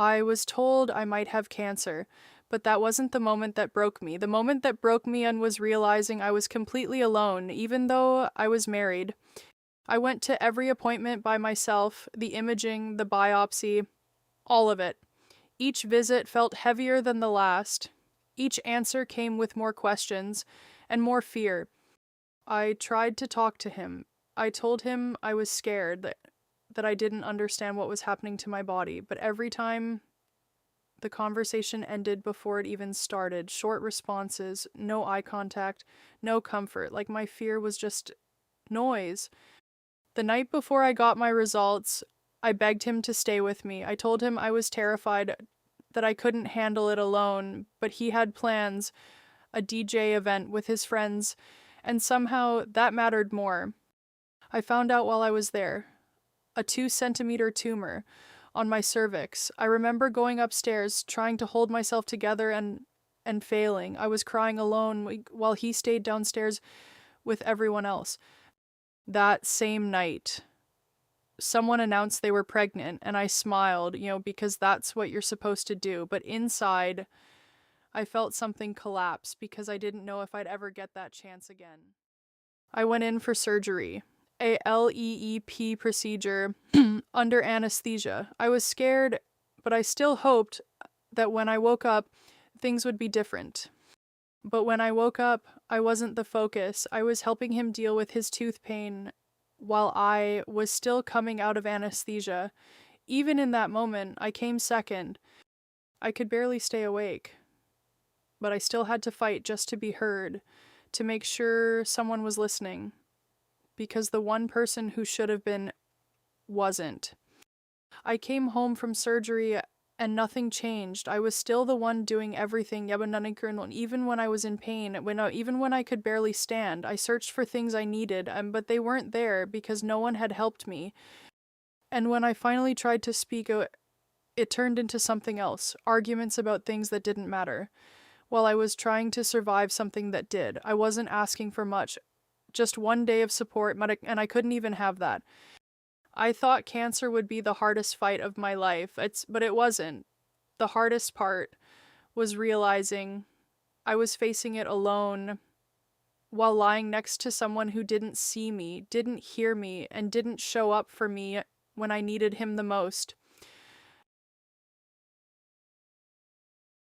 I was told I might have cancer, but that wasn't the moment that broke me. The moment that broke me and was realizing I was completely alone, even though I was married. I went to every appointment by myself, the imaging, the biopsy, all of it. Each visit felt heavier than the last. Each answer came with more questions and more fear. I tried to talk to him. I told him I was scared, that I didn't understand what was happening to my body, but every time the conversation ended before it even started. Short responses, no eye contact, no comfort, like my fear was just noise. The night before I got my results, I begged him to stay with me. I told him I was terrified, that I couldn't handle it alone, but he had plans, a DJ event with his friends, and somehow that mattered more. I found out while I was there. A 2 centimeter tumor on my cervix. I remember going upstairs, trying to hold myself together and failing. I was crying alone while he stayed downstairs with everyone else. That same night, someone announced they were pregnant, and I smiled, because that's what you're supposed to do. But inside, I felt something collapse because I didn't know if I'd ever get that chance again. I went in for surgery, a LEEP procedure under anesthesia. I was scared, but I still hoped that when I woke up, things would be different. But when I woke up, I wasn't the focus. I was helping him deal with his tooth pain while I was still coming out of anesthesia. Even in that moment, I came second. I could barely stay awake. But I still had to fight just to be heard, to make sure someone was listening. Because the one person who should have been wasn't. I came home from surgery and nothing changed. I was still the one doing everything, even when I was in pain, even when I could barely stand. I searched for things I needed, but they weren't there because no one had helped me. And when I finally tried to speak, it turned into something else, arguments about things that didn't matter. While I was trying to survive something that did. I wasn't asking for much, just one day of support, and I couldn't even have that. I thought cancer would be the hardest fight of my life, but it wasn't. The hardest part was realizing I was facing it alone while lying next to someone who didn't see me, didn't hear me, and didn't show up for me when I needed him the most.